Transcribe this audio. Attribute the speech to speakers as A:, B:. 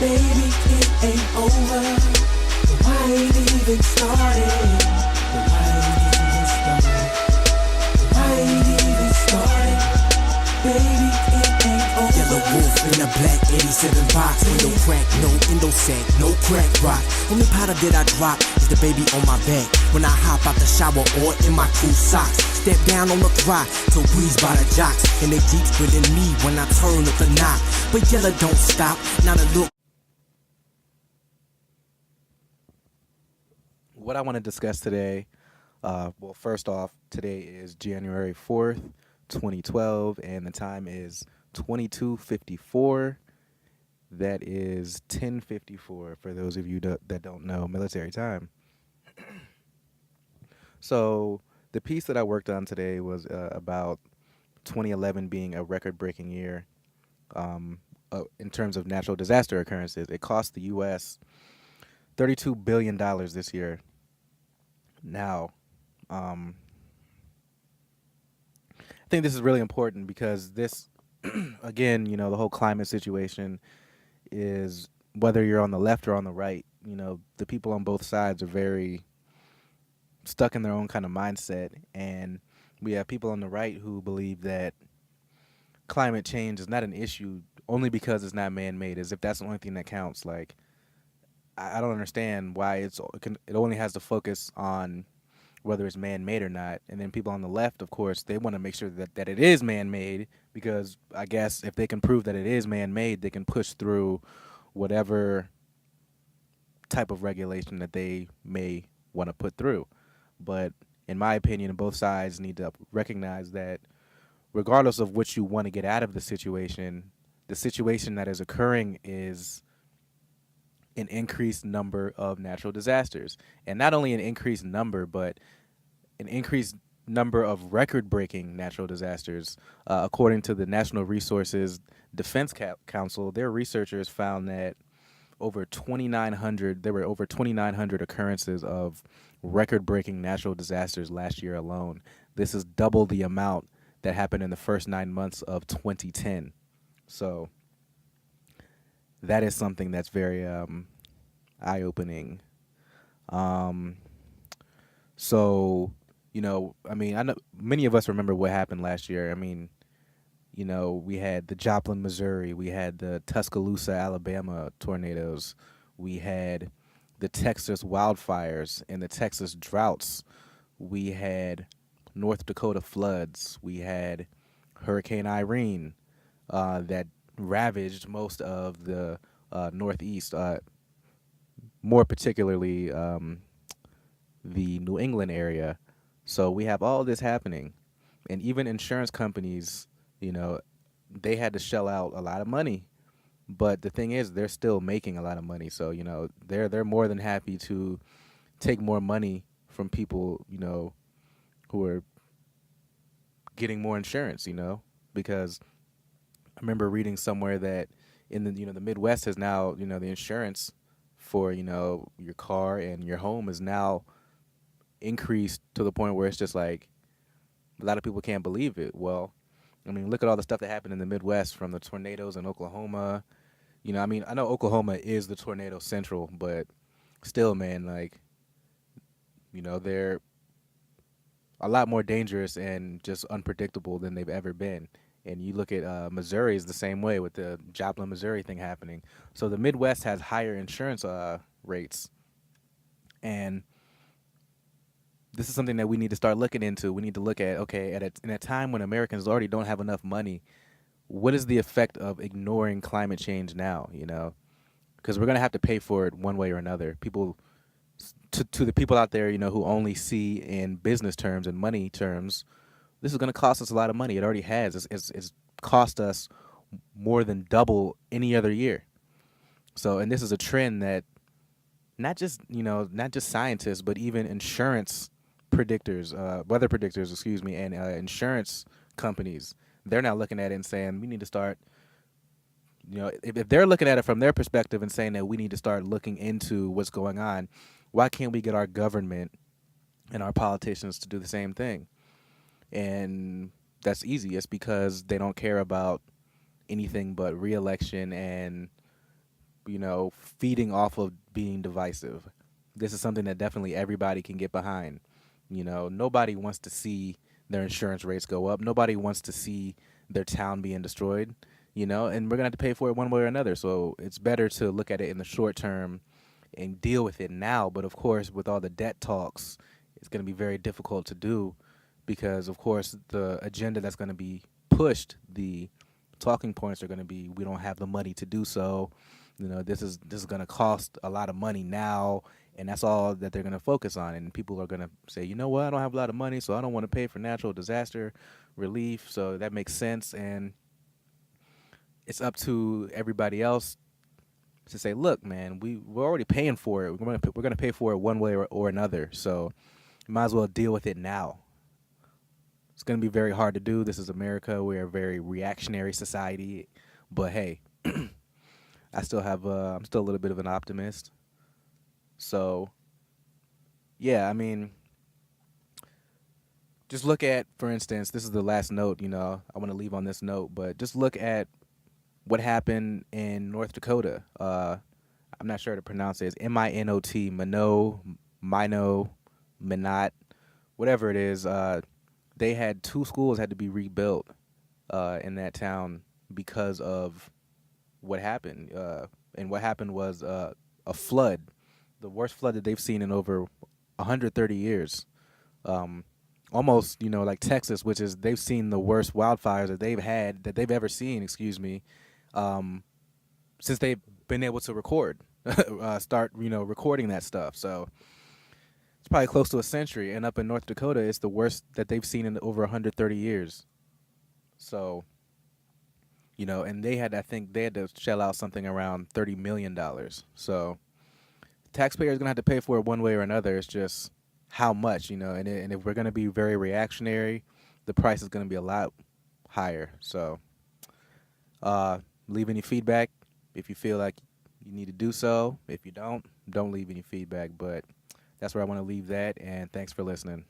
A: Baby, it ain't over. Why ain't even started? Why ain't even started? Why ain't even started? Baby, it ain't over.
B: Yellow wolf in a black 87 box. Window crack, no endo sack, no crack rock. Only powder that I drop is the baby on my back. When I hop out the shower or in my cool socks. Step down on the throt, till breeze by the jocks. And they deep within me when I turn up the knock. But yellow don't stop, not a look.
C: What I want to discuss today, well, first off, today is January 4th, 2012, and the time is 22:54. That is 10:54 for those of you that don't know military time. So the piece that I worked on today was about 2011 being a record-breaking year in terms of natural disaster occurrences. It cost the U.S. $32 billion this year. Now, I think this is really important because this, again, the whole climate situation is, whether you're on the left or on the right, the people on both sides are very stuck in their own kind of mindset. And we have people on the right who believe that climate change is not an issue only because it's not man-made, as if that's the only thing that counts. Like, I don't understand why it only has to focus on whether it's man-made or not. And then people on the left, of course, they want to make sure that it is man-made, because I guess if they can prove that it is man-made, they can push through whatever type of regulation that they may want to put through. But in my opinion, both sides need to recognize that regardless of what you want to get out of the situation that is occurring is an increased number of natural disasters. And not only an increased number, but an increased number of record-breaking natural disasters. According to the National Resources Defense Council, their researchers found that there were over 2,900 occurrences of record-breaking natural disasters last year alone. This is double the amount that happened in the first 9 months of 2010. So that is something that's very eye-opening. So, I know many of us remember what happened last year. I mean, we had the Joplin, Missouri. We had the Tuscaloosa, Alabama tornadoes. We had the Texas wildfires and the Texas droughts. We had North Dakota floods. We had Hurricane Irene that ravaged most of the Northeast, more particularly the New England area. So we have all this happening. And even insurance companies, they had to shell out a lot of money. But the thing is, they're still making a lot of money. So, they're more than happy to take more money from people, who are getting more insurance, because I remember reading somewhere that in the Midwest has now, the insurance for, your car and your home is now increased to the point where it's just like a lot of people can't believe it. Well, I mean, look at all the stuff that happened in the Midwest, from the tornadoes in Oklahoma. I know Oklahoma is the tornado central, but still, man, like, they're a lot more dangerous and just unpredictable than they've ever been. And you look at Missouri is the same way with the Joplin, Missouri thing happening. So the Midwest has higher insurance rates. And this is something that we need to start looking into. We need to look at, okay, in a time when Americans already don't have enough money, what is the effect of ignoring climate change now, Because we're going to have to pay for it one way or another. People, to the people out there, who only see in business terms and money terms, this is going to cost us a lot of money. It already has. It's cost us more than double any other year. So, and this is a trend that not just scientists, but even insurance predictors, weather predictors, and insurance companies, they're now looking at it and saying we need to start, if they're looking at it from their perspective and saying that we need to start looking into what's going on, why can't we get our government and our politicians to do the same thing? And that's easy. It's because they don't care about anything but re-election and feeding off of being divisive. This is something that definitely everybody can get behind. Nobody wants to see their insurance rates go up. Nobody wants to see their town being destroyed, and we're going to have to pay for it one way or another. So it's better to look at it in the short term and deal with it now. But of course, with all the debt talks, it's going to be very difficult to do because, of course, the agenda that's going to be pushed, the talking points are going to be, we don't have the money to do so. This is going to cost a lot of money now, and that's all that they're going to focus on. And people are going to say, you know what, I don't have a lot of money, so I don't want to pay for natural disaster relief. So that makes sense, and it's up to everybody else to say, look, man, we're already paying for it. We're gonna pay for it one way or another. So you might as well deal with it now. It's gonna be very hard to do. This is America. We're a very reactionary society, but hey, I'm still a little bit of an optimist. So yeah, I mean, just look at, for instance, this is the last note. I want to leave on this note, but just look at what happened in North Dakota. I'm not sure how to pronounce it. It's Minot, Minot, whatever it is. They had two schools had to be rebuilt in that town because of what happened. And what happened was a flood, the worst flood that they've seen in over 130 years. Almost, like Texas, which is they've seen the worst wildfires that they've ever seen. Excuse me. Since they've been able to start recording that stuff. So it's probably close to a century, and up in North Dakota, it's the worst that they've seen in over 130 years. So, and I think they had to shell out something around $30 million. So taxpayers gonna have to pay for it one way or another. It's just how much, and if we're gonna be very reactionary, the price is gonna be a lot higher. So, leave any feedback if you feel like you need to do so. If you don't leave any feedback. But that's where I want to leave that, and thanks for listening.